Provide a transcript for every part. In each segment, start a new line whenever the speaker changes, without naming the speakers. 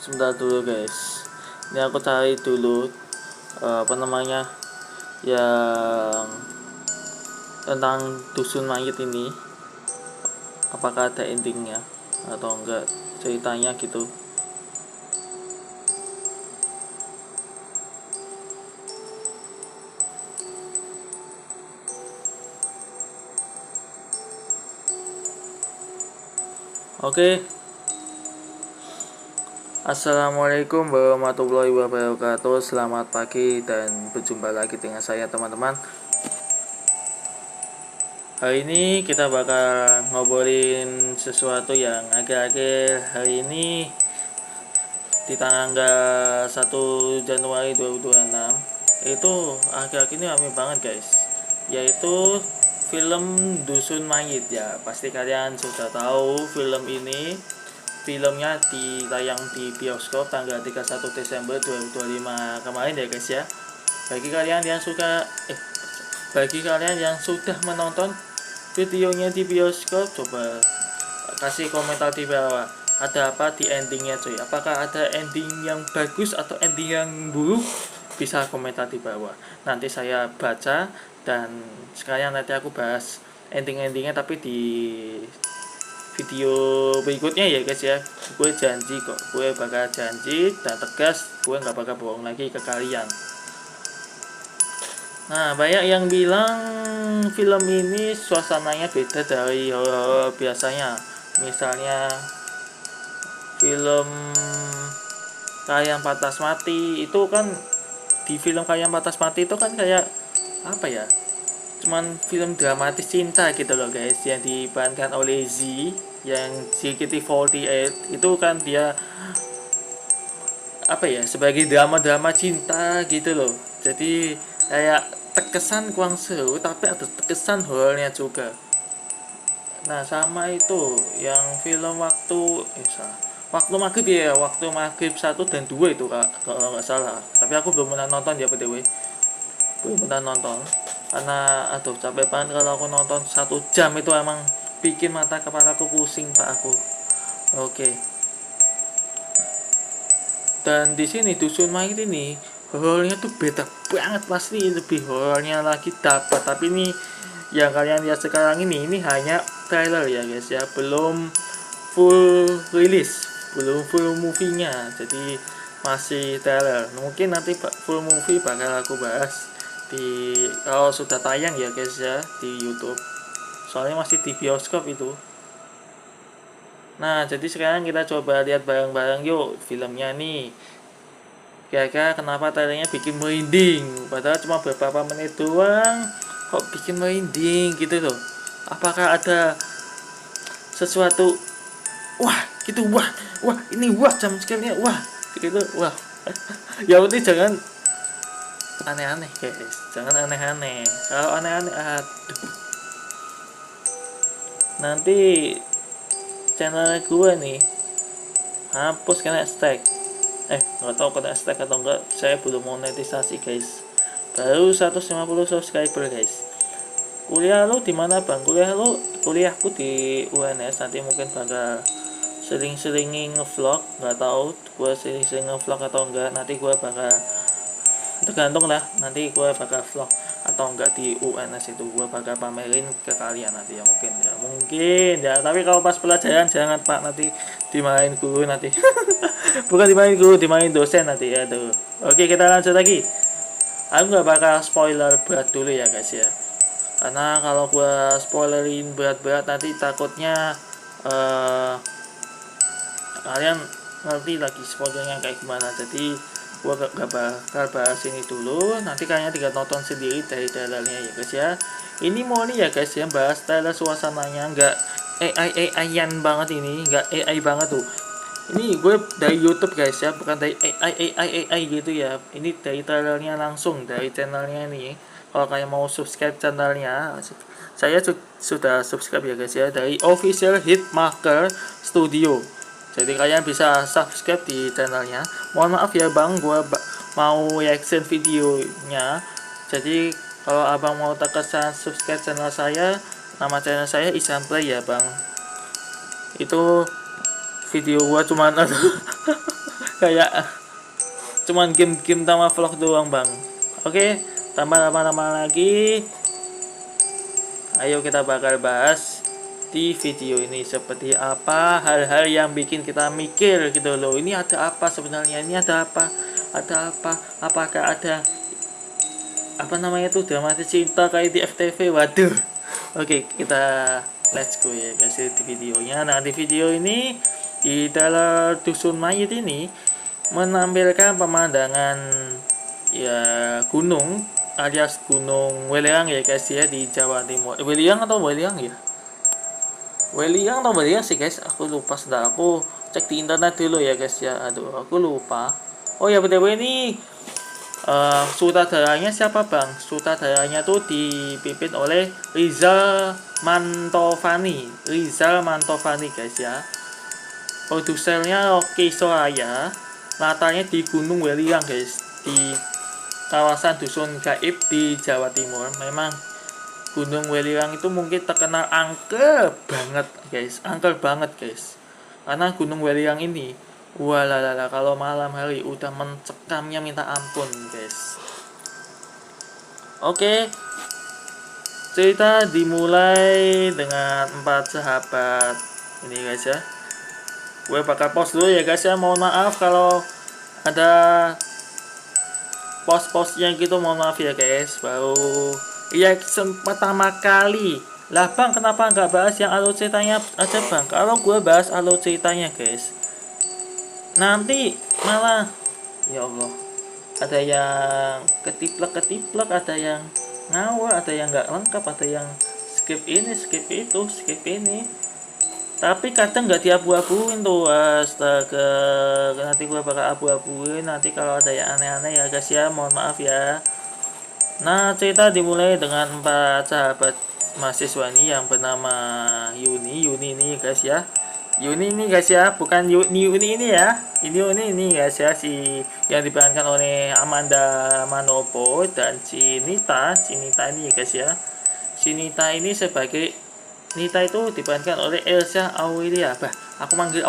sebentar dulu guys. Ini aku cari dulu apa namanya yang tentang dusun mayit ini. Apakah ada endingnya atau enggak ceritanya gitu. Oke. Assalamualaikum warahmatullahi wabarakatuh. Selamat pagi dan berjumpa lagi dengan saya teman-teman. Hari ini kita bakal ngobrolin sesuatu yang akhir-akhir hari ini di tanggal 1 Januari 2026 itu akhir-akhir ini ramai banget guys, yaitu film Dusun Mayit. Ya pasti kalian sudah tahu film ini. Filmnya ditayang di bioskop tanggal 31 Desember 2025 kemarin ya guys ya. Bagi kalian yang suka bagi kalian yang sudah menonton videonya di bioskop, coba kasih komentar di bawah. Ada apa di endingnya cuy? Apakah ada ending yang bagus atau ending yang buruk? Bisa komentar di bawah. Nanti saya baca dan sekalian nanti aku bahas ending-endingnya tapi di video berikutnya ya guys ya. Gue janji kok, gue bakal janji dan tegas, gue nggak bakal bohong lagi ke kalian. Nah, banyak yang bilang film ini suasananya beda dari horor biasanya. Misalnya film Kayan Patas Mati itu kan, di film Kayan Patas Mati itu kan kayak apa ya, cuman film dramatis cinta gitu loh guys, yang diperankan oleh Z, yang JKT48 itu kan dia apa ya, sebagai drama-drama cinta gitu loh. Jadi kayak terkesan kurang seru tapi ada terkesan horornya juga. Nah sama itu yang film waktu maghrib ya, waktu maghrib 1 dan 2 itu kak, kalau nggak salah. Tapi aku belum pernah nonton ya btw, belum pernah nonton karena aduh capek banget kalau aku nonton 1 jam itu, emang bikin mata kepalaku pusing pak aku. Oke. Dan di sini Dusun Mayit ini horornya tuh beda banget, pasti lebih horornya lagi dapat. Tapi ini yang kalian lihat sekarang ini hanya trailer ya guys ya, belum full rilis, belum full movie-nya, jadi masih trailer. Mungkin nanti full movie bakal aku bahas di kalau sudah tayang ya guys ya di YouTube, soalnya masih di bioskop itu. Nah jadi sekarang kita coba lihat bareng-bareng yuk filmnya nih. Kira-kira kenapa trailernya bikin merinding, padahal cuma beberapa menit doang kok bikin merinding gitu loh. Apakah ada sesuatu, wah gitu, wah ini wah jam sekalinya wah gitu, wah. Ya udah jangan aneh-aneh guys, jangan aneh-aneh. Kalau aneh-aneh aduh, nanti channel gue nih hapus kena stack. Nggak tahu kena stack atau enggak, saya belum monetisasi guys, baru 150 subscriber guys. Kuliah lu di mana bang? Kuliahku di UNS. Nanti mungkin bakal sering-seringin ngevlog, nggak tahu gue sering-sering ngevlog atau enggak. Nanti gue bakal, tergantung lah, nanti gue bakal vlog atau enggak di UNS itu, gue bakal pamerin ke kalian nanti ya, mungkin ya. Tapi kalau pas pelajaran jangan pak, nanti dimarahin guru nanti. Bukan dimarahin guru, dimarahin dosen nanti ya tuh. Oke kita lanjut lagi. Aku nggak bakal spoiler berat dulu ya guys ya, karena kalau gue spoilerin berat-berat nanti takutnya kalian ngerti lagi spoilernya kayak gimana. Jadi gue gak bakal bahas ini dulu, nanti kalian tinggal nonton sendiri dari trailernya ya guys ya. Ini mau nih ya guys ya, bahas trailer suasananya nggak AI-an banget, ini nggak AI banget tuh. Ini gue dari YouTube guys ya, bukan dari AI gitu ya. Ini dari trailernya langsung dari channelnya nih. Kalau kalian mau subscribe channelnya, saya sudah subscribe ya guys ya, dari Official Hitmarker Studio. Jadi kalian bisa subscribe di channelnya. Mohon maaf ya bang, gue mau reaction videonya. Jadi kalau abang mau terkesan subscribe channel saya, nama channel saya Isan Play ya bang. Itu video gua cuman kayak cuman game-game sama vlog doang bang. Oke, tambah lama-lama lagi, ayo kita bakal bahas di video ini seperti apa hal-hal yang bikin kita mikir gitu loh. Ini ada apa sebenarnya? Ini ada apa? Ada apa? Apakah ada apa namanya tuh drama cinta kayak di FTV? Waduh. Oke, kita let's go ya guys di videonya. Nah, di video ini di dalam dusun mayit ini menampilkan pemandangan ya gunung alias Gunung Weliang ya guys ya di Jawa Timur. Weliang atau Weliang ya? Weliang atau Weliang sih guys, aku lupa, sudah aku cek di internet dulu ya guys ya. Aduh, aku lupa. Oh ya, BTW ini sutradaranya siapa bang? Sutradaranya tuh dipimpin oleh Rizal Mantovani. Rizal Mantovani guys ya. Produsernya Rocky Soraya. Latarnya di Gunung Weliang guys, di kawasan dusun gaib di Jawa Timur. Memang Gunung Weliang itu mungkin terkenal angker banget guys, angker banget guys. Karena Gunung Weliang ini, walalala, kalau malam hari udah mencekamnya minta ampun guys. Oke, cerita dimulai dengan 4 sahabat ini guys ya. Gue bakal pause dulu ya guys ya, mohon maaf kalau ada pos-posnya gitu, mohon maaf ya guys. Baru iya pertama kali lah bang, kenapa nggak bahas yang alur ceritanya aja bang? Kalau gue bahas alur ceritanya guys, nanti malah ya Allah, ada yang ketiplek, ada yang ngawur, ada yang nggak lengkap, ada yang skip ini, skip itu, skip ini. Tapi kadang nggak diabu-abuin tuh, astaga. Nanti gue bakal abu-abuin nanti kalau ada yang aneh-aneh ya guys ya, mohon maaf ya. Nah, cerita dimulai dengan 4 sahabat mahasiswa ini yang bernama Yuni ini guys ya. Yuni ini guys ya, bukan Yuni ini ya. Ini Yuni ini guys ya, si yang diperankan oleh Amanda Manopo dan Nita ini guys ya. Si Nita ini sebagai Nita itu diperankan oleh Elsa Aurelia. Bah, aku manggil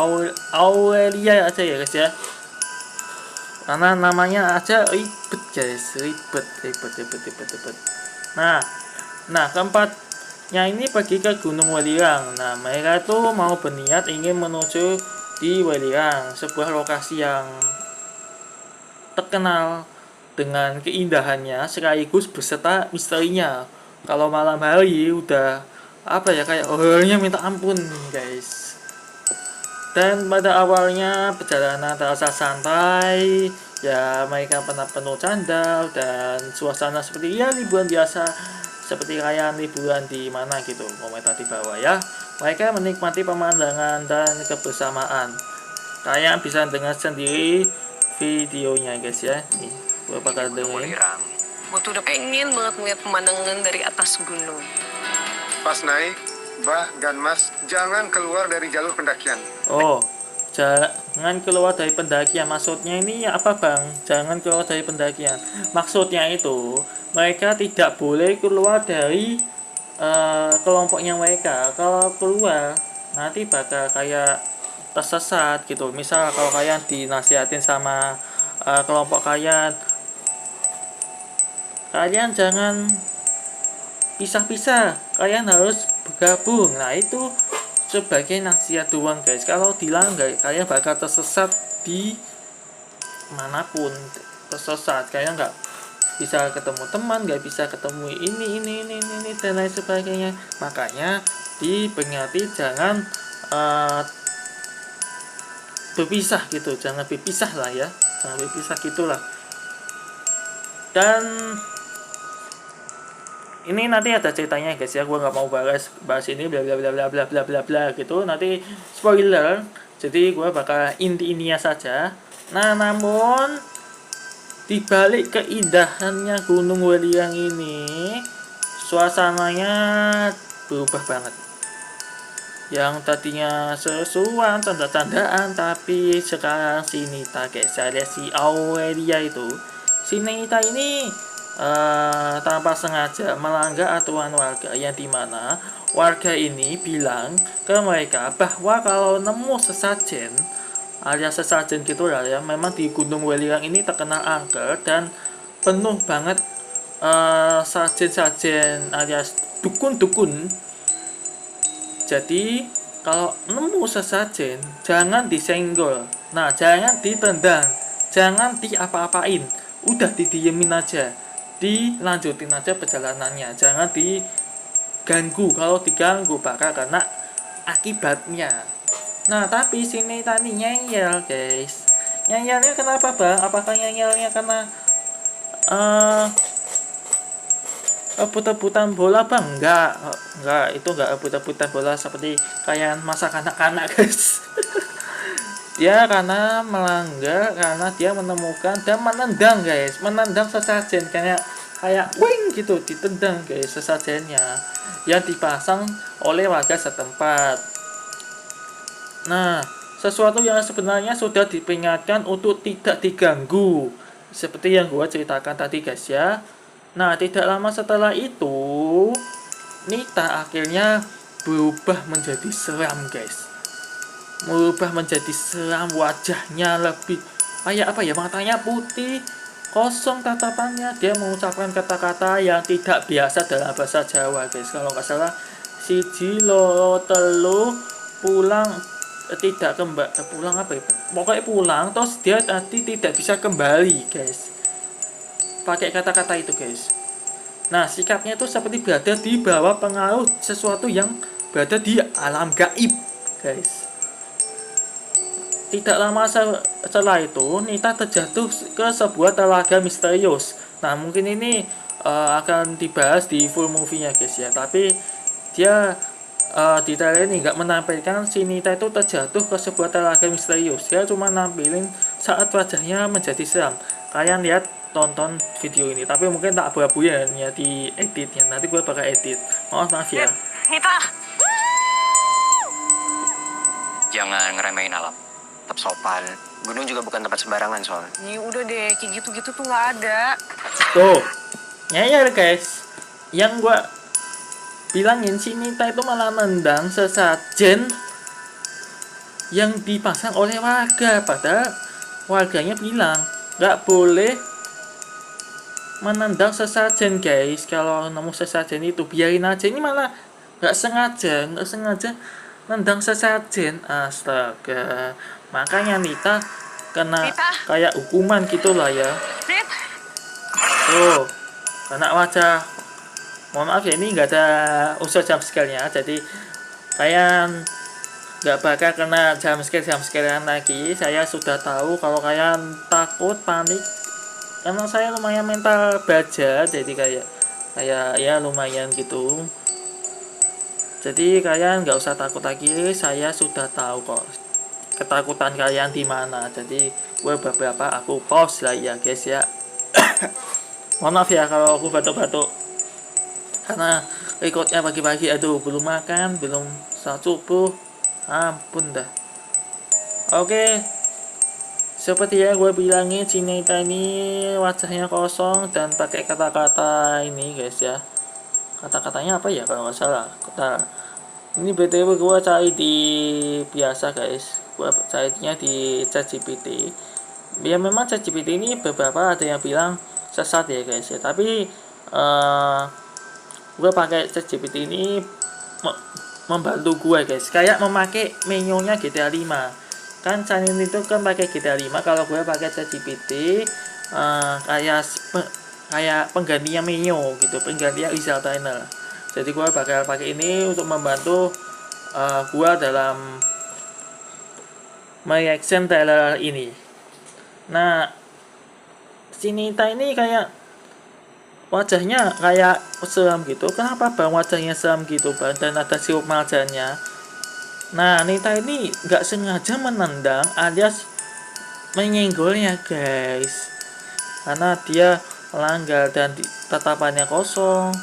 Aurelia aja ya guys ya. Karena namanya aja ribet guys, ribet. Nah, keempatnya ini pergi ke Gunung Weliang. Nah, mereka tuh mau berniat ingin menuju di Weliang, sebuah lokasi yang terkenal dengan keindahannya sekaligus beserta misterinya. Kalau malam hari udah apa ya, kayak horornya minta ampun guys. Dan pada awalnya perjalanan terasa santai ya, mereka pernah penuh canda dan suasana seperti ya liburan biasa, seperti kayak liburan di mana gitu, komentar di bawah ya. Mereka menikmati pemandangan dan kebersamaan. Kalian bisa dengar sendiri videonya guys ya. Nih, gue bakal dengerin.
Gue tuh udah pengen banget melihat pemandangan dari atas gunung.
Pas naik, Bah dan Mas, jangan keluar dari jalur pendakian.
Oh, jangan keluar dari pendakian. Maksudnya ini apa bang? Jangan keluar dari pendakian. Maksudnya itu mereka tidak boleh keluar dari kelompoknya mereka. Kalau keluar nanti bakal kayak tersesat gitu. Misal kalau kalian dinasihatin sama kelompok kalian jangan pisah-pisah, kalian harus bergabung. Nah, itu sebagai nasihat doang guys. Kalau dilanggar kalian bakal tersesat di manapun, tersesat. Kalian nggak bisa ketemu teman, nggak bisa ketemu ini dan lain sebagainya. Makanya diperingati jangan berpisah gitu, jangan berpisah lah ya, jangan berpisah gitulah. Dan ini nanti ada ceritanya guys ya, gue nggak mau bahas ini bla bla bla bla bla bla bla bla gitu, nanti spoiler. Jadi gue bakal intinya saja. Nah, namun dibalik keindahannya Gunung Weliang ini, suasananya berubah banget. Yang tadinya sesuatu canda-candaan, tapi sekarang si Nita guys, saya si Aurelia itu, si Nita ini tanpa sengaja melanggar aturan warga, yang dimana warga ini bilang ke mereka bahwa kalau nemu sesajen alias sesajen gitu lah ya. Memang di Gunung Welirang ini terkenal angker dan penuh banget sajen-sajen alias dukun-dukun. Jadi kalau nemu sesajen jangan disenggol, nah jangan ditendang, jangan diapa-apain, udah didiemin aja, dilanjutin aja perjalanannya, jangan diganggu. Kalau diganggu bakal kena akibatnya. Nah tapi sini tadi nyengel guys. Nyengelnya kenapa bang? Apakah nyengelnya karena rebut-rebutan bola bang? Enggak, itu enggak rebut-rebutan bola seperti kayak masa kanak-kanak guys. Dia karena melanggar, karena dia menemukan dan menendang guys, menendang sesajen kayak wing gitu, ditendang guys sesajennya yang dipasang oleh warga setempat. Nah, sesuatu yang sebenarnya sudah diperingatkan untuk tidak diganggu, seperti yang gua ceritakan tadi guys ya. Nah, tidak lama setelah itu Nita akhirnya berubah menjadi seram guys. Berubah menjadi seram, wajahnya lebih kayak apa ya, matanya putih, kosong tatapannya. Dia mengucapkan kata-kata yang tidak biasa dalam bahasa Jawa guys. Kalau nggak salah, siji loro telu pulang tidak kembali, pulang apa ya, pokoknya pulang terus dia tadi tidak bisa kembali guys, pakai kata-kata itu guys. Nah sikapnya itu seperti berada di bawah pengaruh sesuatu yang berada di alam gaib guys. Tidak lama setelah itu Nita terjatuh ke sebuah telaga misterius. Nah mungkin ini akan dibahas di full movie-nya guys ya, tapi dia di trailer ini nggak menampilkan si Nita itu terjatuh ke sebuah telaga misterius. Dia cuma nampilin saat wajahnya menjadi seram. Kalian lihat, tonton video ini, tapi mungkin tak abu-abu ya di editnya. Nanti gue bakal edit, maaf ya.
Nita,
Jangan ngeremehin alam. Tetap sopan. Gunung juga bukan tempat sembarangan soalnya.
ya udah deh, kayak gitu-gitu tuh nggak ada.
Tuh, ya guys, yang gue bilangin si Nita itu malah nendang sesajen yang dipasang oleh warga, padahal warganya bilang nggak boleh menendang sesajen guys. Kalau nemu sesajen itu biarin aja. Ini malah nggak sengaja nendang sesajen. Astaga, makanya Nita kena kayak hukuman gitulah ya.
Nit,
Tuh, kena wajah. Mohon maaf ya, ini nggak ada unsur jumpscare-nya, jadi kalian nggak bakal kena jumpscare-an lagi. Saya sudah tahu kalau kalian takut, panik, karena saya lumayan mental baja, jadi kayak ya lumayan gitu. Jadi kalian nggak usah takut lagi, saya sudah tahu kok ketakutan kalian di mana. Jadi gue beberapa aku pause lah ya guys ya. Mohon maaf ya kalau aku batuk-batuk, karena recordnya pagi-pagi, aduh belum makan, belum saat subuh, ampun dah. Oke, seperti yang gue bilangin, si Nita ini wajahnya kosong dan pakai kata-kata ini guys ya. Kata-katanya apa ya kalau nggak salah. Ini btw gue cari di biasa guys, gue carinya di ChatGPT. Ya memang ChatGPT ini beberapa ada yang bilang sesat ya guys ya, tapi gue pakai ChatGPT ini membantu gue guys, kayak memakai menu-nya GTA 5. Kan channel itu kan pakai GTA 5, kalau gue pakai ChatGPT kayak penggantinya menu gitu, penggantinya Rizal Channel. Jadi gue bakal pakai ini untuk membantu gue dalam mereaction trailer ini. Nah, si Nita ini kayak wajahnya kayak seram gitu. Kenapa bang wajahnya seram gitu bang, dan ada sirup marjannya? Nah Nita ini nggak sengaja menendang alias menyenggolnya guys, karena dia melanggar dan tatapannya kosong,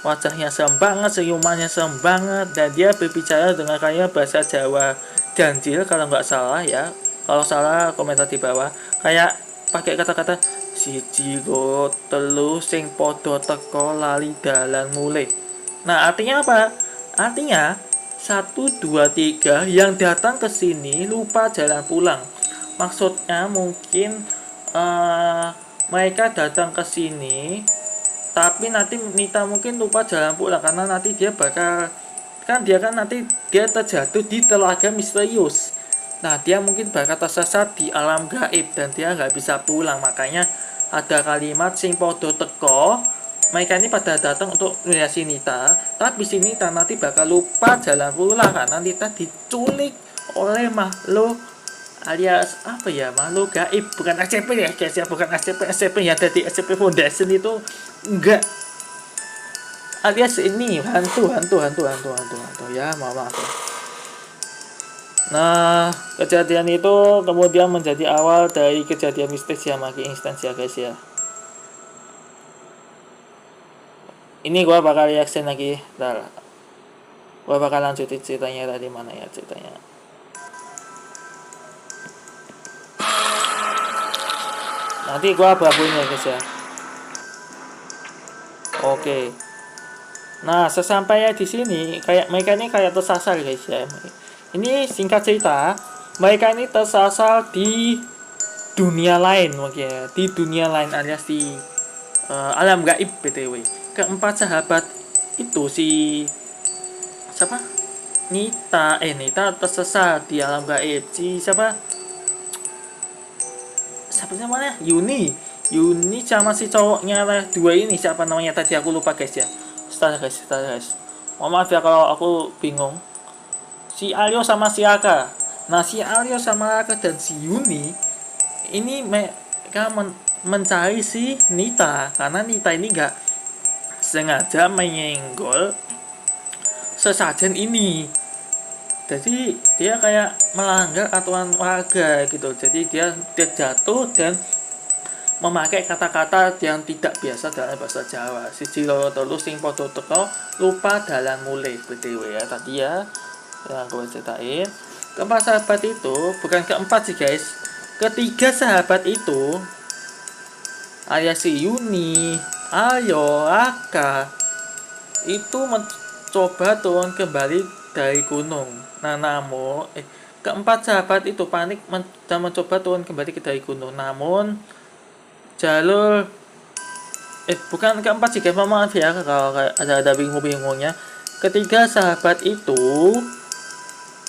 wajahnya serem banget, senyumannya serem banget, dan dia berbicara dengan kayak bahasa Jawa ganjil kalau nggak salah ya. Kalau salah komentar di bawah. Kayak pakai kata-kata siji loro telu sing padha teka lali dalan mulih. Nah artinya apa? Artinya 1, 2, 3 yang datang ke sini lupa jalan pulang. Maksudnya mungkin mereka datang ke sini, tapi nanti Nita mungkin lupa jalan pulang karena nanti dia bakal nanti dia terjatuh di telaga misterius. Nah, dia mungkin bakal tersesat di alam gaib dan dia nggak bisa pulang. Makanya ada kalimat sing podo teko. Mereka ini pada datang untuk melihat si Nita, tapi si Nita nanti bakal lupa jalan pulang karena Nita diculik oleh makhluk alias apa ya, makhluk gaib. Bukan SCP ya guys ya, bukan SCP ya, dari SCP Foundation itu enggak, alias ini hantu ya, maaf ya. Nah, kejadian itu kemudian menjadi awal dari kejadian mistis yang makin intens ya guys ya. Ini gua bakal reaction lagi. Bentar. Gua bakal lanjutin ceritanya tadi, mana ya ceritanya. Nanti gua babuin ya guys ya. Oke. Nah, sesampainya di sini kayak mereka ini kayak tersasar guys ya. Ini singkat cerita, mereka ini tersasar di dunia lain mungkin ya. Di dunia lain alias di alam gaib BTW. Keempat sahabat itu si siapa? Nita tersesat di alam gaib. Si siapa namanya? Yuni sama si cowoknya dua ini, siapa namanya tadi aku lupa guys ya. Setelah guys. Mohon maaf ya kalau aku bingung. Si Aryo sama si Aka. Nah, si Aryo sama Aka dan si Yuni ini mereka mencari si Nita karena Nita ini nggak sengaja menyenggol sesajen ini. Jadi dia kayak melanggar aturan warga gitu. Jadi dia jatuh dan memakai kata-kata yang tidak biasa dalam bahasa Jawa. Siji loro telu sing padha teka lupa dalan mulih BTW ya tadi ya yang gue ceritain. Keempat sahabat itu bukan keempat sih guys, ketiga sahabat itu alias si Yuni, Ayo, Aka itu mencoba turun kembali dari gunung. Nah, namun keempat sahabat itu panik dan mencoba turun kembali dari gunung. Namun jalur bukan keempat sih guys, maaf ya kalau ada bingung-bingungnya. Ketiga sahabat itu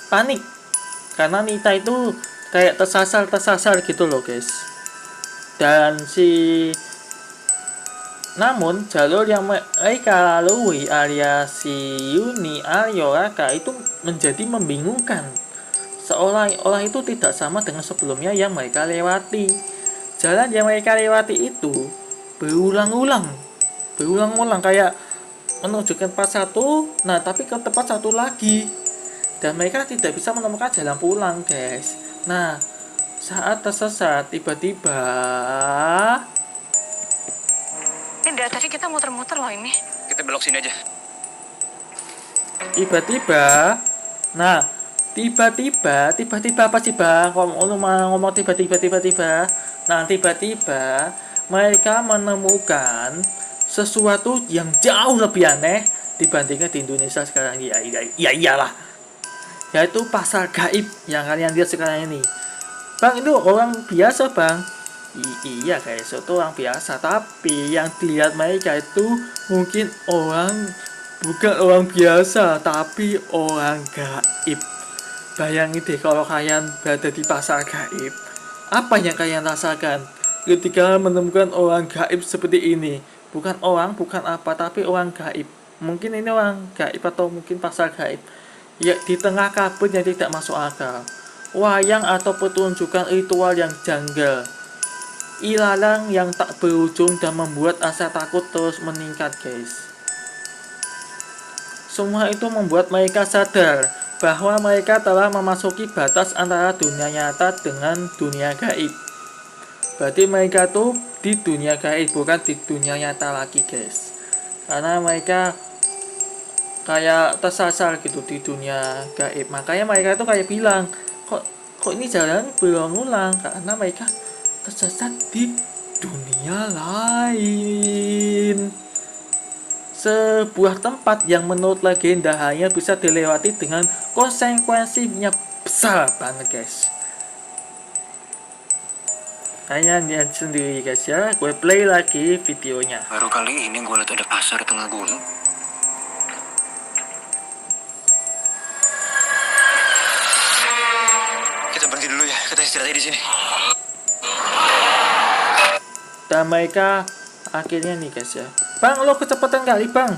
panik karena Nita itu kayak tersasar gitu loh guys. Dan namun jalur yang mereka lalui alias si Yuni, Aryo, Raka itu menjadi membingungkan. Seolah-olah itu tidak sama dengan sebelumnya yang mereka lewati. Jalan yang mereka lewati itu berulang-ulang kayak menuju ke tempat satu, nah tapi ke tempat satu lagi. Dan mereka tidak bisa menemukan jalan pulang guys. Nah, saat tersesat tiba-tiba
Tidak, tadi kita muter-muter loh ini.
Kita belok sini aja.
Tiba-tiba apa sih bang? Ngomong tiba-tiba. Nah, tiba-tiba mereka menemukan sesuatu yang jauh lebih aneh dibandingkan di Indonesia sekarang. Ya iyalah. Yaitu pasar gaib yang kalian lihat sekarang ini. Bang, itu orang biasa bang. Iya guys, itu orang biasa. Tapi yang dilihat mereka itu mungkin bukan orang biasa, tapi orang gaib. Bayangin deh kalau kalian berada di pasar gaib, apa yang kalian rasakan ketika menemukan orang gaib seperti ini? Bukan apa, tapi orang gaib. Mungkin ini orang gaib atau mungkin pasar gaib. Ya, di tengah kabut yang tidak masuk akal, wayang atau pertunjukan ritual yang janggal, ilalang yang tak berujung dan membuat rasa takut terus meningkat guys. Semua itu membuat mereka sadar bahwa mereka telah memasuki batas antara dunia nyata dengan dunia gaib. Berarti mereka tuh di dunia gaib, bukan di dunia nyata lagi guys. Karena mereka kayak tersasar gitu di dunia gaib. Makanya mereka tuh kayak bilang, kok ini jalan berulang-ulang, karena mereka tersesat di dunia lain. sebuah tempat yang menurut legenda hanya bisa dilewati dengan konsekuensinya besar banget guys. Hanya lihat sendiri guys ya, gue play lagi videonya.
Baru kali ini gue liat ada pasar di tengah gunung. Kita berhenti dulu ya, kita istirahat di sini.
Dan mereka akhirnya nih guys ya, bang lo kecepatan kali bang.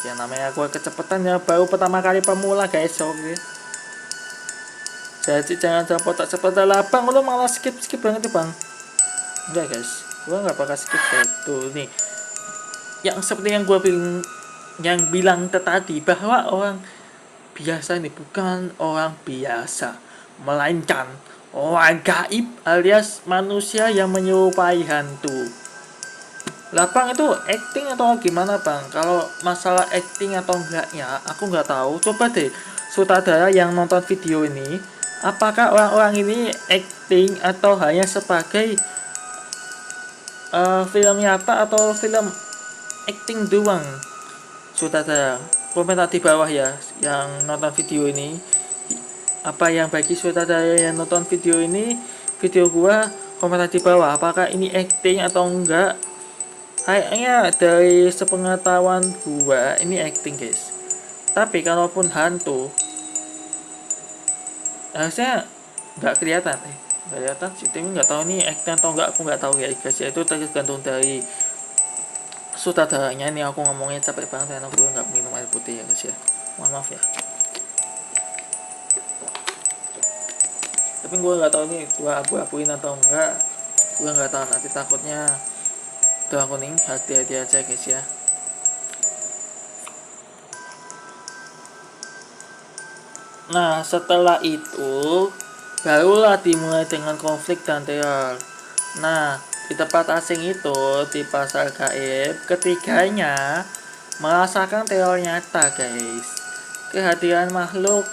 Ya namanya gue kecepatan ya, baru pertama kali pemula guys, oke. Jadi jangan cepet lah bang, lo malah skip banget ya bang. Enggak guys, gue nggak bakal skip tuh nih. Yang seperti yang gue bilang tadi, bahwa orang biasa ini bukan orang biasa, melainkan orang gaib alias manusia yang menyerupai hantu. Lah bang, itu acting atau gimana bang? Kalau masalah acting atau enggaknya aku nggak tahu. Coba deh sutradara yang nonton video ini, apakah orang-orang ini acting atau hanya sebagai film nyata atau film acting doang? Sutradara, komentar di bawah ya yang nonton video ini. Apa yang bagi sutradara yang nonton video ini, video gua, komentar di bawah apakah ini acting atau enggak. Kayaknya dari sepengetahuan gua ini acting guys. Tapi kalaupun hantu harusnya nggak kelihatan sih, tapi nggak tahu nih acting atau enggak, aku nggak tahu ya guys ya. Itu tergantung dari sutradaranya. Ini aku ngomongnya capek banget karena gue nggak minum air putih ya guys ya, mohon maaf ya. Tapi gue nggak tahu nih gue abu-abuin atau enggak, gue nggak tahu, nanti takutnya tuh aku nih, hati-hati aja guys ya. Nah setelah itu barulah dimulai dengan konflik dan teror. Nah di tempat asing itu, di pasar gaib, ketiganya merasakan teror nyata guys. Kehadiran makhluk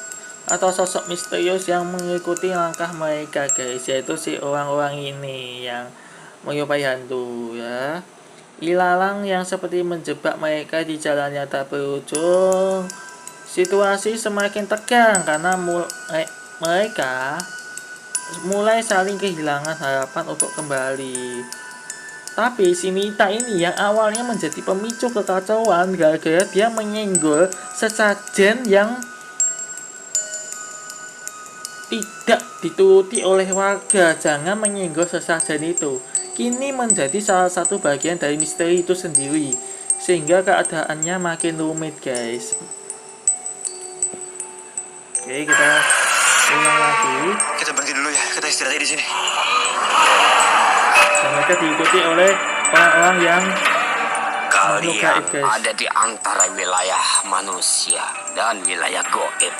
atau sosok misterius yang mengikuti langkah mereka guys, yaitu si orang-orang ini yang menyerupai hantu ya. Ilalang yang seperti menjebak mereka di jalan yang tak berujung. Situasi semakin tegang karena mereka mulai saling kehilangan harapan untuk kembali. Tapi si Mita ini yang awalnya menjadi pemicu kekacauan gara-gara dia menyenggol sesajen yang tidak dituruti oleh warga. Jangan menyenggol sesajen itu. Kini menjadi salah satu bagian dari misteri itu sendiri, sehingga keadaannya makin rumit guys. Oke, kita ulang lagi.
Kita berhenti dulu ya, kita istirahat di sini.
Dan mereka diikuti oleh orang-orang yang
Kalian ada di antara wilayah manusia dan wilayah goib.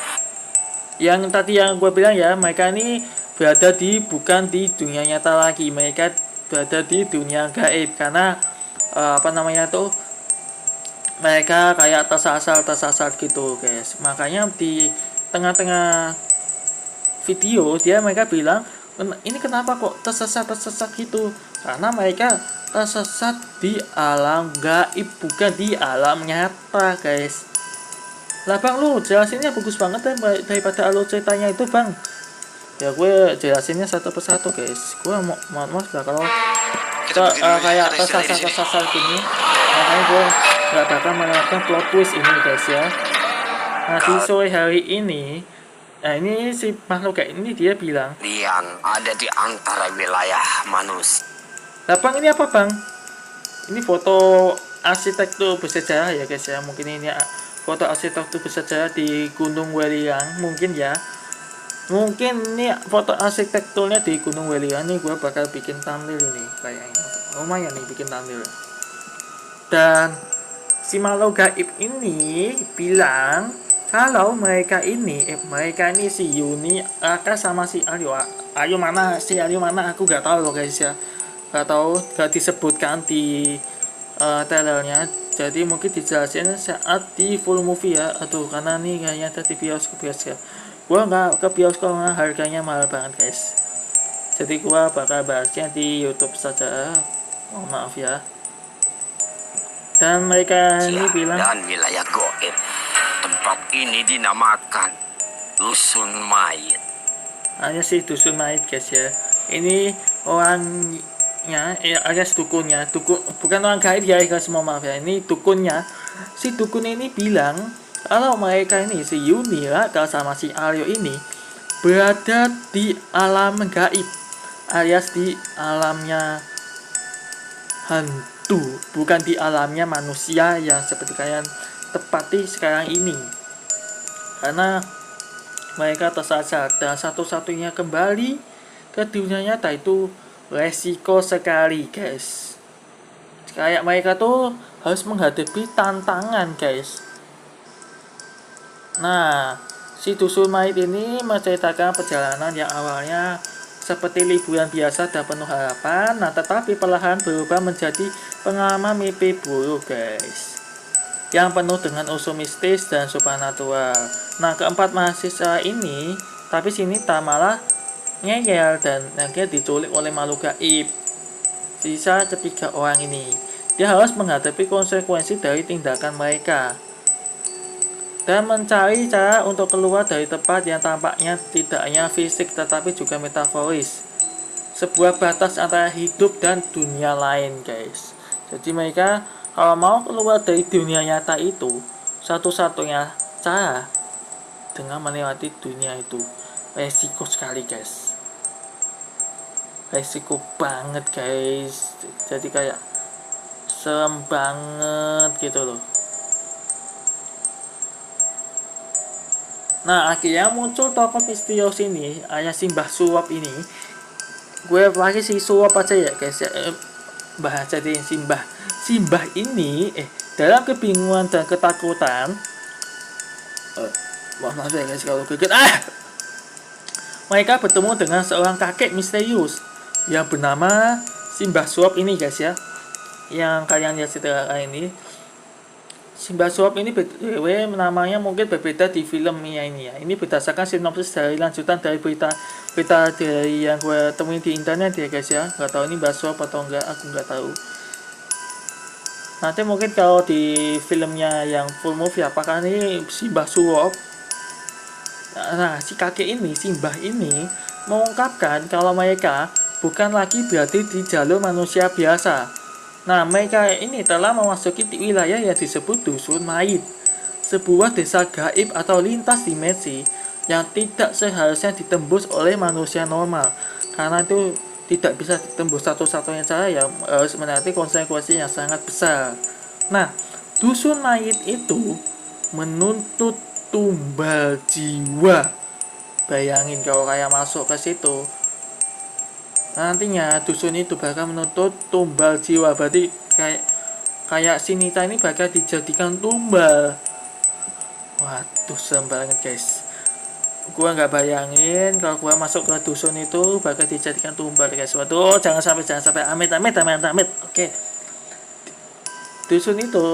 Yang tadi yang gue bilang ya, mereka ini berada bukan di dunia nyata lagi, mereka berada di dunia gaib karena mereka kayak tersasar gitu guys. Makanya di tengah-tengah video mereka bilang, ini kenapa kok tersesat gitu, karena mereka tersesat di alam gaib bukan di alam nyata guys. Lah bang, lu jelasinnya bagus banget ya daripada lu ceritanya itu bang. Ya gue jelasinnya satu persatu guys. Gue mohon maaf lah kalau kayak tersasar gini. Makanya gue gak bakal melakukan plot twist ini guys ya. Nah di sore hari ini, nah ini si makhluk kayak ini dia bilang,
Kalian ada di antara wilayah manusia.
lah bang ini apa bang? Ini foto arsitektur bersejarah ya guys ya. Mungkin ini foto arsitektur bersejarah di Gunung Weliang mungkin ya. Mungkin ini foto arsitekturnya di Gunung Weliang. Nih gue bakal bikin thumbnail ini kayaknya. Lumayan nih bikin thumbnail. Dan si makhluk gaib ini bilang kalau mereka ini si Yuni, Raka sama si Aryo. Aryo mana aku gak tahu loh guys ya. Gak tahu, gak disebutkan di trailernya. Jadi mungkin dijelasin saat di full movie ya. Aduh, karena nih kayaknya ada di bioskop ya. Gua nggak ke bioskop karena harganya mahal banget guys. Jadi gua bakal bahasnya di YouTube saja. Mohon maaf ya. Dan mereka ini bilang,
dan wilayah goib. Tempat ini dinamakan Dusun Mayit.
hanya si dusun mayit guys ya. Ini orangnya, alias dukunnya, bukan orang gaib ya guys, mohon maaf ya. Ini dukunnya, si dukun ini bilang kalau mereka ini, si Yuni, Raka sama si Aryo ini berada di alam gaib, alias di alamnya hantu, bukan di alamnya manusia yang seperti kalian tepati sekarang ini. Karena mereka tersasar dan satu-satunya kembali ke dunia nyata itu resiko sekali guys. Kayak mereka tuh harus menghadapi tantangan guys. Nah, si dusun mayit ini menceritakan perjalanan yang awalnya seperti liburan biasa dan penuh harapan, nah tetapi perlahan berubah menjadi pengalaman mimpi buruk guys, yang penuh dengan unsur mistis dan supernatural. Nah, keempat mahasiswa ini, tapi sini tak malah ngeyel dan akhirnya diculik oleh makhluk gaib. Sisa ketiga orang ini, dia harus menghadapi konsekuensi dari tindakan mereka dan mencari cara untuk keluar dari tempat yang tampaknya tidak hanya fisik tetapi juga metaforis, sebuah batas antara hidup dan dunia lain guys. Jadi mereka kalau mau keluar dari dunia nyata itu, satu-satunya cara dengan melewati dunia itu. Resiko sekali guys, resiko banget guys. Jadi kayak serem banget gitu loh. Nah, akhirnya muncul tokoh misterius ini, alias si Mbah Suwap ini. Gue pakai si Suwap aja ya guys ya, bahasa jadi si Mbah ini dalam kebingungan dan ketakutan, maaf ya guys kalau kaget, mereka bertemu dengan seorang kakek misterius yang bernama si Mbah Suwap ini guys ya, yang kalian lihat setelah ini. Si Mbah Suwap ini BTW namanya mungkin berbeda di filmnya ini ya. Ini berdasarkan sinopsis dari lanjutan dari berita dari yang gue temuin di internet ya guys ya. Nggak tahu ini Mbah Suwap atau enggak, aku nggak tahu. Nanti mungkin kalau di filmnya yang full movie apakah ini si Mbah Suwap. Nah, si kakek ini, si Mbah ini mengungkapkan kalau mereka bukan lagi berada di jalur manusia biasa. Nah, mereka ini telah memasuki wilayah yang disebut Dusun Mayit, sebuah desa gaib atau lintas dimensi yang tidak seharusnya ditembus oleh manusia normal. Karena itu tidak bisa ditembus, satu-satunya cara yang harus menanti konsekuensi yang sangat besar. Nah, Dusun Mayit itu menuntut tumbal jiwa. Bayangin kalau kayak masuk ke situ, nantinya dusun itu bakal menuntut tumbal jiwa. Berarti kayak si Nita ini bakal dijadikan tumbal. Waduh, serem banget guys. Gua nggak bayangin kalau gua masuk ke dusun itu bakal dijadikan tumbal guys. Waduh, jangan sampai amit. Oke. Dusun itu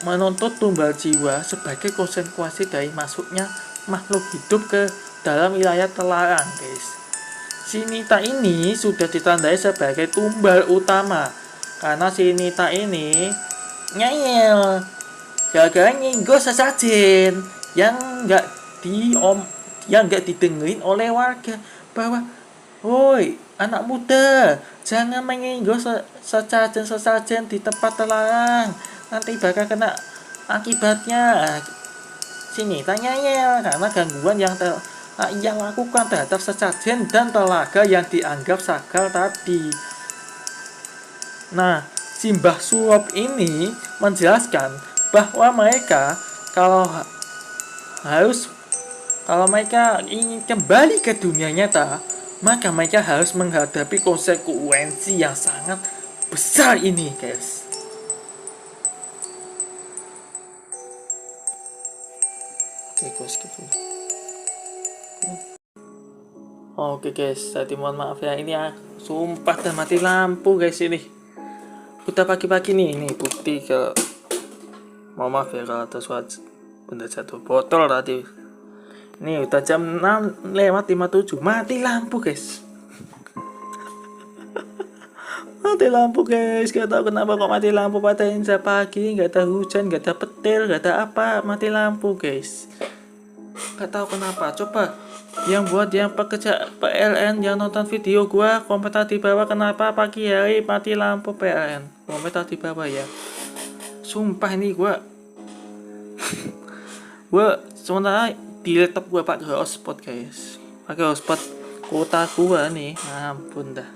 menuntut tumbal jiwa sebagai konsekuensi dari masuknya makhluk hidup ke dalam wilayah terlarang guys. Si Nita ini sudah ditandai sebagai tumbal utama karena si Nita ini ngeyel gara-gara nyinggung sesajen yang nggak didengerin oleh warga, bahwa woi anak muda, jangan menyinggung sesajen di tempat terlarang, nanti bakal kena akibatnya. Si Nita ngeyel karena gangguan yang lakukan terhadap sesajen dan telaga yang dianggap sakral tadi. Nah, si Mbah Suwap ini menjelaskan bahwa mereka kalau mereka ingin kembali ke dunia nyata, maka mereka harus menghadapi konsekuensi yang sangat besar ini guys. Oke guys, tadi mohon maaf ya, ini ya sumpah dan mati lampu guys ini. Udah pagi-pagi nih, ini bukti kalau mohon maaf ya kalau ada suatu benda jatuh botol tadi. Ini udah jam 6:57 mati lampu guys. Mati lampu guys, gak tahu kenapa kok mati lampu pada Insa pagi, gak ada hujan, gak ada petir, gak ada apa, mati lampu guys. Gak tahu kenapa. Coba yang buat yang pekerja PLN yang nonton video gua komentar di bawah kenapa pagi hari mati lampu PLN. Komentar di bawah ya. Sumpah ini gua sementara di laptop gua pakai hotspot guys. Pakai hotspot kuota gua nih. Ampun dah.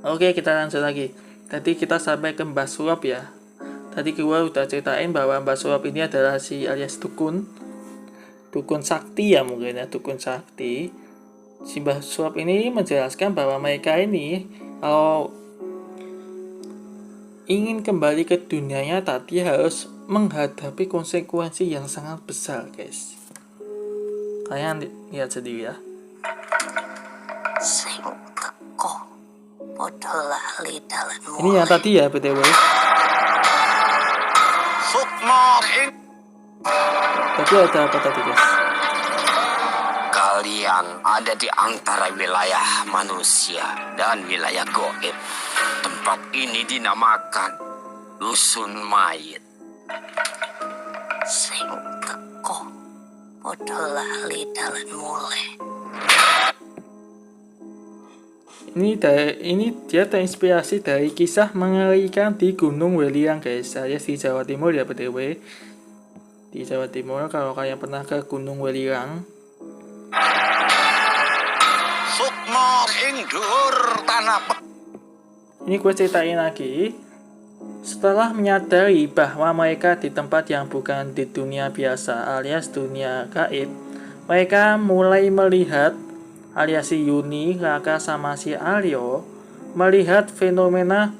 Oke, kita lanjut lagi. Tadi kita sampai ke Mbah Suap ya. Tadi gua udah ceritain bahwa Mbah Suap ini adalah si alias dukun sakti ya, mungkin ya, dukun sakti. Si Mbah Suap ini menjelaskan bahwa mereka ini kalau ingin kembali ke dunia nyata dia harus menghadapi konsekuensi yang sangat besar guys. Kalian lihat sendiri ya.
Sing teko padha lali dalan.
Ini yang tadi ya BTW.
Sukma ing
Tadi ada apa tadi guys?
kalian ada di antara wilayah manusia dan wilayah goib. Tempat ini dinamakan Dusun Mayit.
Sing teko padha lali dalan mulai.
Ini dia terinspirasi dari kisah mengerikan di Gunung Weliang guys. Saya di Jawa Timur ya BTW. Di Jawa Timur kalau kalian pernah ke Gunung Weliang.
Sukma ing dhuwur tanah
Ini gue ceritain lagi. Setelah menyadari bahwa mereka di tempat yang bukan di dunia biasa alias dunia gaib, mereka mulai melihat alias si Yuni, Raka sama si Aryo melihat fenomena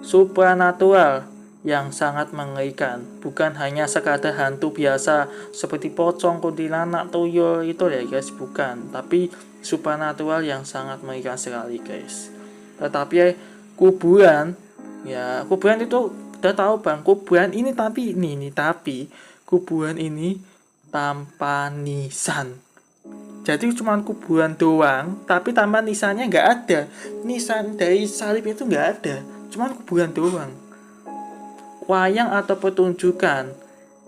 supranatural yang sangat mengerikan. Bukan hanya sekadar hantu biasa seperti pocong, kuntilanak, tuyul itu ya guys, bukan. Tapi supranatural yang sangat mengerikan sekali guys. Tetapi kuburan itu udah tahu bang, kuburan ini tapi kuburan ini tanpa nisan. Jadi cuma kuburan doang, tapi tanpa nisannya nggak ada. Nisan dari salib itu nggak ada, cuma kuburan doang. Wayang atau petunjukan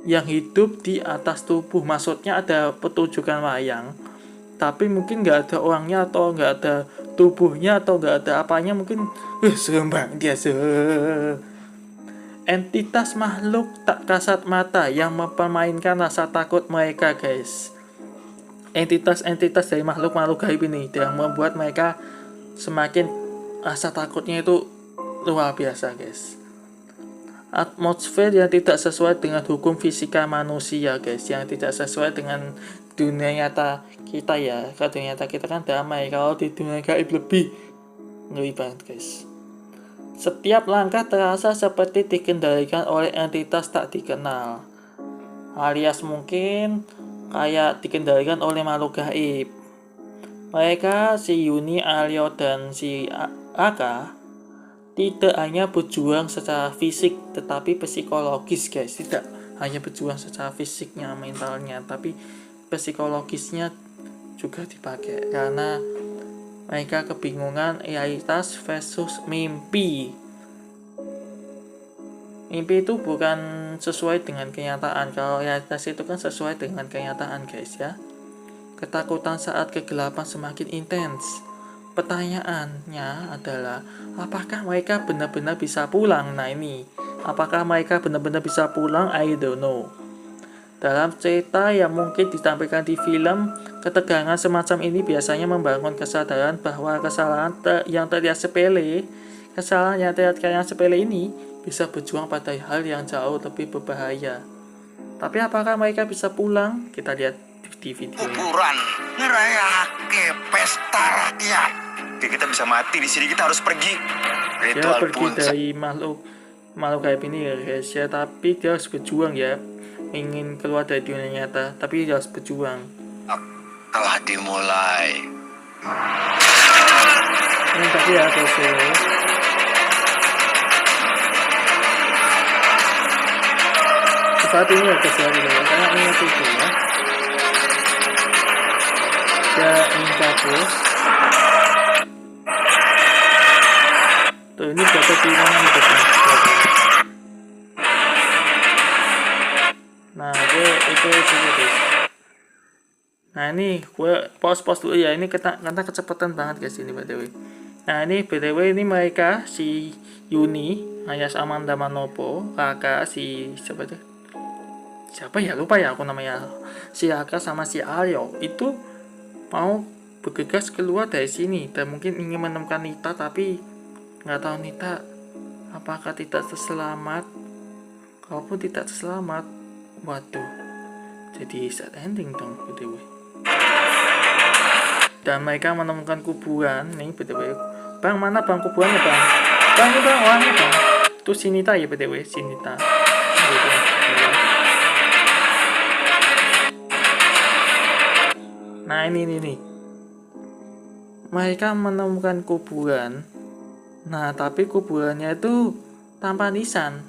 yang hidup di atas tubuh, maksudnya ada petunjukan wayang, tapi mungkin nggak ada orangnya atau nggak ada tubuhnya atau nggak ada apanya, mungkin serem banget ya. Entitas makhluk tak kasat mata yang mempermainkan rasa takut mereka guys. Entitas dari makhluk-makhluk gaib ini yang membuat mereka semakin rasa takutnya itu luar biasa guys. Atmosfer yang tidak sesuai dengan hukum fisika manusia guys, yang tidak sesuai dengan dunia nyata kita ya. Kalau dunia nyata kita kan damai, kalau di dunia gaib lebih ngeri banget guys. Setiap langkah terasa seperti dikendalikan oleh entitas tak dikenal, alias mungkin kayak dikendalikan oleh makhluk gaib. Mereka, si Yuni, Aryo, dan si Aka tidak hanya berjuang secara fisik tetapi psikologis guys. Tidak hanya berjuang secara fisiknya, mentalnya, tapi psikologisnya juga dipakai karena mereka kebingungan realitas versus mimpi. Mimpi itu bukan sesuai dengan kenyataan. Kalau realitas itu kan sesuai dengan kenyataan guys ya. Ketakutan saat kegelapan semakin intens. Pertanyaannya adalah, apakah mereka benar-benar bisa pulang? Nah ini, apakah mereka benar-benar bisa pulang? I don't know. Dalam cerita yang mungkin ditampilkan di film, ketegangan semacam ini biasanya membangun kesadaran bahwa kesalahan yang terlihat sepele ini bisa berjuang pada hal yang jauh lebih berbahaya. Tapi apakah mereka bisa pulang? Kita lihat di video ini.
kuburan ngerayake pesta rakyat.
Oke, kita bisa mati di sini, kita harus pergi.
Dia
Ritual
pergi
pun
dari makhluk gaib ini ya guys ya, tapi dia harus berjuang ya, ingin keluar dari dunia nyata, tapi dia harus berjuang.
Telah dimulai.
Ini tadi ya guys ya. Saat ini ya guys ya, karena ini tuh ya. Dia ingin kabur. Tuh ini berapa di mana nih guys? Nah itu guys. Nah ini gue pause dulu ya, ini karena kecepatan banget guys ini btw. Nah ini btw ini mereka si Yuni alias Amanda Manopo, kakak si siapa ya, lupa ya aku namanya, si Aka sama si Aryo itu mau bergegas keluar dari sini dan mungkin ingin menemukan Nita, tapi nggak tahu Nita apakah tidak terselamat. Kalaupun tidak terselamat, waduh, jadi sad ending dong btw. Dan mereka menemukan kuburan nih btw. Bang, mana bang kuburannya bang? Bang, ini bang orangnya bang. Itu si Nita ya btw, si Nita. Nah ini. Mereka menemukan kuburan. Nah tapi kuburannya itu tanpa nisan.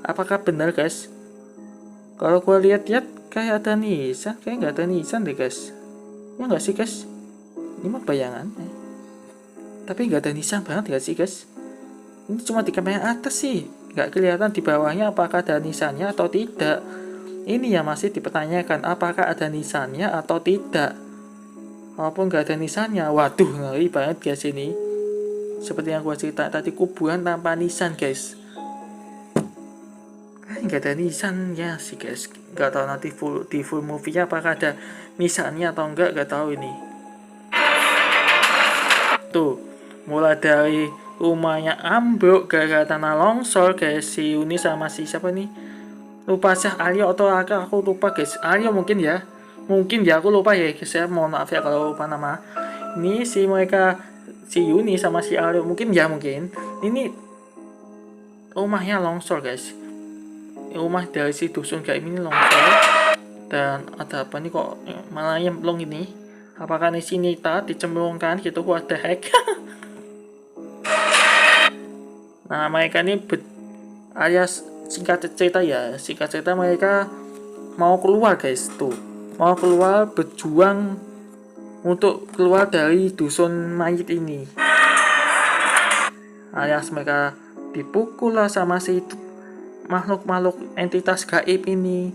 Apakah benar guys? Kalau gua lihat-lihat kayak ada nisan, kayak nggak ada nisan deh guys. Ya nggak sih guys? Ini mah bayangan. Tapi nggak ada nisan banget nggak sih guys? Ini cuma di kamera atas sih, nggak kelihatan di bawahnya apakah ada nisannya atau tidak. Ini yang masih dipertanyakan, apakah ada nisannya atau tidak. Walaupun nggak ada nisannya, waduh ngeri banget guys ini. Seperti yang gua cerita tadi, kuburan tanpa nisan guys. Nggak ada nisannya sih guys. Nggak tahu nanti di full movie-nya apakah ada nisannya atau nggak tahu ini. Tuh, mulai dari rumahnya ambruk gara-gara tanah longsor guys, si Yuni sama si siapa nih, lupa sih, Aryo atau Aka, aku lupa guys. Aryo mungkin ya aku lupa ya guys ya, mohon maaf ya kalau lupa nama. Ini si mereka, si Yuni sama si Aryo mungkin ini rumahnya longsor guys, rumah dari si dusun kayak ini longsor. Dan ada apa nih kok malah nyemplung ini? Apakah ini si Nita dicemplungkan gitu, what the heck? Nah mereka ini alias singkat cerita mereka mau keluar guys, tuh mau keluar, berjuang untuk keluar dari dusun mayit ini. Alias mereka dipukul lah sama si makhluk entitas gaib ini,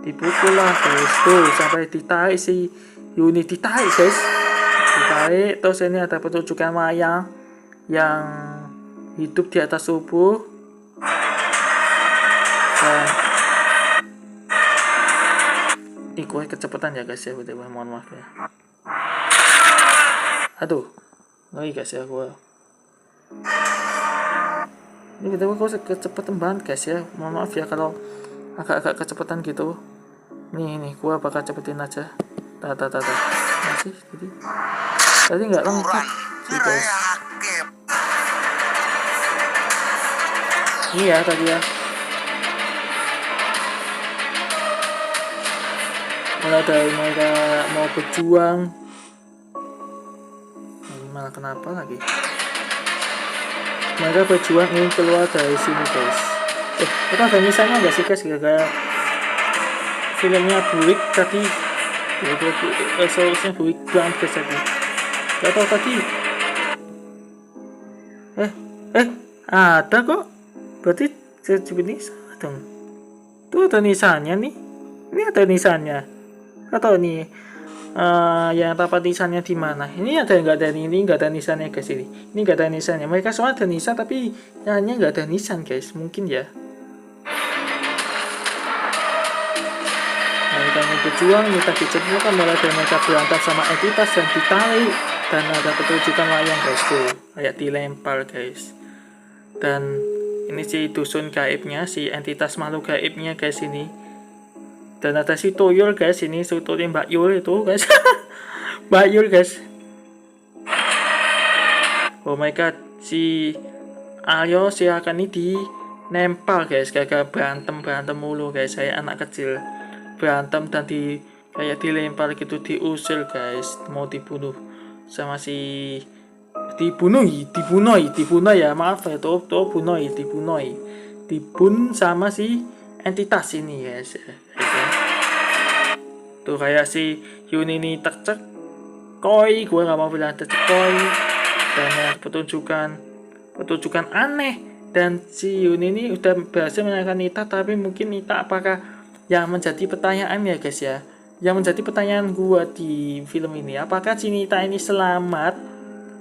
dipukul lah guys, tuh sampai ditarik si Yuni, ditarik guys, terus ini ada pertunjukan wayang yang hidup di atas tubuh. Dan ini gue kecepatan ya guys ya, betul, mohon maaf ya. Aduh, ngeri guys ya gue. Ini betul gue kecepatan banget guys ya, mohon maaf ya kalau agak kecepatan gitu. Nih gue bakal cepetin aja. Masih tadi nggak lengkap sih guys. Iya tadi ya. Mulai dari mereka mau berjuang. Ini malah kenapa lagi? Mereka berjuang ingin keluar dari sini guys. Itu ada misalnya nggak sih guys, gara-gara filmnya burik tadi. Solusinya burik banget guys tadi. Gak tau tadi. Ada kok. Berarti ini salah dong. Tuh ada nisannya nih. Ini ada nisannya. Atau nih yang dapat nisannya di mana? Ini ada nggak ada ini nggak ada nisannya guys ini. Ini nggak ada nisannya. Mereka semua ada nisan tapi hanya nggak ada nisan guys. Mungkin ya. Mereka berjuang, minta dicemplungkan, mulai dari mereka berantem sama entitas yang ditarik, dan ada pertunjukan wayang guys tuh, kayak dilempar guys. Dan ini si dusun gaibnya, si entitas makhluk gaibnya guys ini. Dan ada si Tuyul guys, ini suturin Mbak Yul itu guys. Mbak Yul guys. Oh my god, si Aryo si akan ini nempel guys, gagal berantem mulu guys, saya anak kecil berantem dan kayak dilempar gitu, diusir guys, mau dibunuh sama si dibunuh ya, maaf ya, dibunuh sama si entitas ini guys. Tuh kayak si Yuni ini tercekoi, gue gak mau bilang tercekoi, dan pertunjukan petunjukan aneh. Dan si Yun ini udah berhasil menyelamatkan Nita, tapi mungkin Nita apakah yang menjadi pertanyaan ya guys ya. Yang menjadi pertanyaan gua di film ini, apakah si Nita ini selamat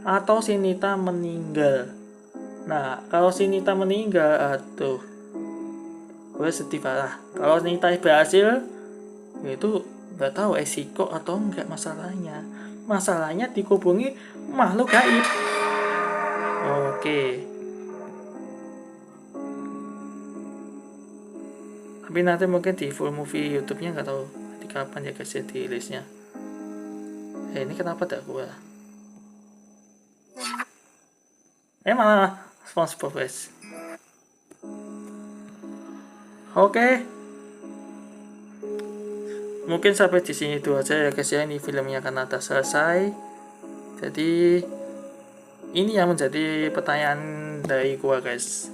atau si Nita meninggal? Nah, kalau si Nita meninggal, aduh, gue sedih parah. Kalau Nita berhasil, ya itu nggak tahu resiko atau enggak masalahnya. Masalahnya dihubungi makhluk gaib. Oke. Tapi nanti mungkin di full movie YouTube-nya nggak tahu di kapan ya guys ya di listnya. Ini kenapa tak gua? Malah SpongeBob guys. Oke. Mungkin sampai di sini dulu aja ya guys ya. Ini filmnya akan ada selesai. Jadi ini yang menjadi pertanyaan dari gua guys.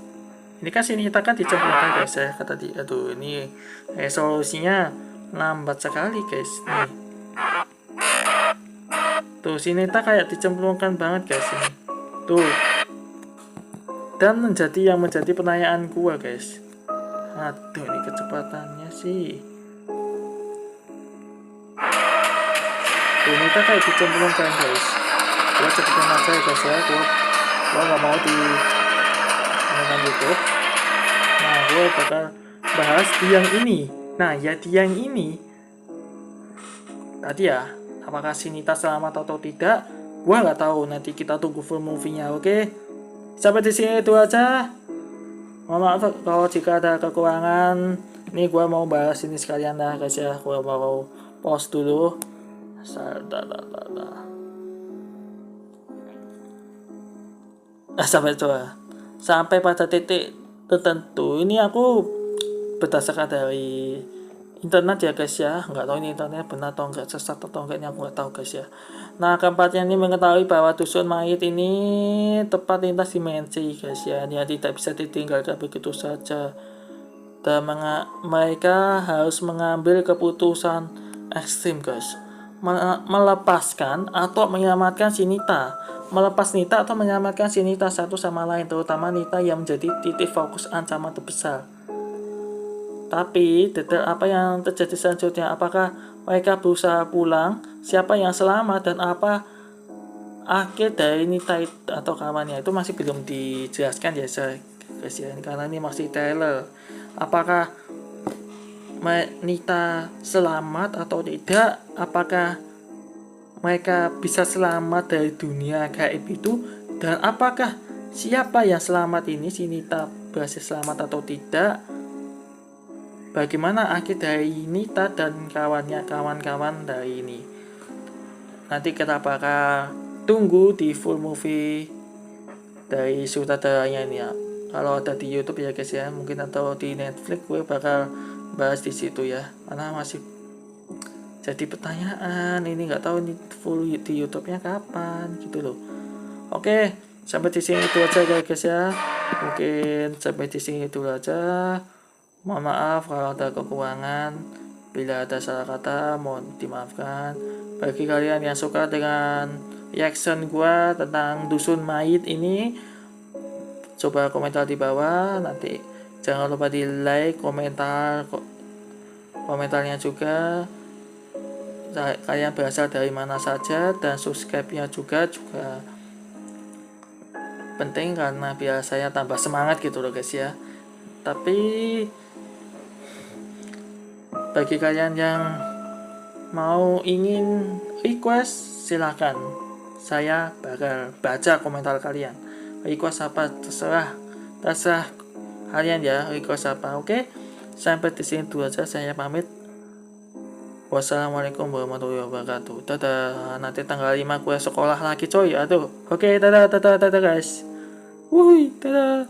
Ini kan si Nita kan dicemplungkan guys ya, kata dia. Aduh, ini resolusinya lambat sekali guys. Nih. Tuh, si Nita kayak dicemplungkan banget guys ini. Tuh. Dan yang menjadi pertanyaan gua guys. Aduh, ini kecepatannya sih. Tuh, Nita kayak dicemplungkan guys. Gua cepetin aja ya guys ya. Gua gak mau di YouTube. Nah, gue bakal bahas di yang ini. Nah, ya di yang ini tadi ya, apakah si Nita selamat atau tidak, gue nggak tahu. Nanti kita tunggu full movie-nya. Oke, sampai di sini itu aja. Mohon maaf kalau jika ada kekurangan. Ini gue mau bahas ini sekalian dah guys ya. Gue mau pause dulu. Sampai pada titik tertentu ini aku berdasarkan dari internet ya guys ya, nggak tahu ini internetnya benar atau enggak, sesat atau enggak, ini aku nggak tahu guys ya. Nah, keempatnya ini mengetahui bahwa dusun mayit ini tepat lintas dimensi guys ya, dia tidak bisa ditinggalkan begitu saja dan mereka harus mengambil keputusan ekstrim guys, melepaskan atau menyelamatkan si Nita. Melepas Nita atau menyelamatkan si Nita satu sama lain, terutama Nita yang menjadi titik fokus ancaman terbesar. Tapi detail apa yang terjadi selanjutnya, apakah mereka berusaha pulang, siapa yang selamat, dan apa akhir dari Nita atau kawannya, itu masih belum dijelaskan ya guys ya, karena ini masih trailer. Apakah Nita selamat atau tidak, apakah mereka bisa selamat dari dunia gaib itu, dan apakah siapa yang selamat ini, si Nita berhasil selamat atau tidak, bagaimana akhir dari Nita dan kawan-kawan dari ini. Nanti kita bakal tunggu di full movie dari sutradaranya ini ya. Kalau ada di YouTube ya guys ya, mungkin atau di Netflix, gue bakal bahas di situ ya, karena masih jadi pertanyaan, ini nggak tahu ini full di YouTube-nya kapan gitu loh. Oke, sampai di sini itu aja guys ya. Mungkin sampai di sini itu aja. Mohon maaf kalau ada kekurangan. Bila ada salah kata, mohon dimaafkan. Bagi kalian yang suka dengan reaction gua tentang dusun mayit ini, coba komentar di bawah. Nanti jangan lupa di like, komentarnya juga. Kalian berasal dari mana saja, dan subscribe-nya juga penting karena biar saya tambah semangat gitu loh guys ya. Tapi bagi kalian yang mau ingin request, silakan, saya bakal baca komentar kalian. Request apa terserah kalian ya, request apa. Oke, sampai di sini dulu aja, saya pamit. Wassalamualaikum warahmatullahi wabarakatuh. Dadah. Nanti tanggal 5 gue sekolah lagi coy. Aduh. Oke, dadah guys. Wuih, dadah.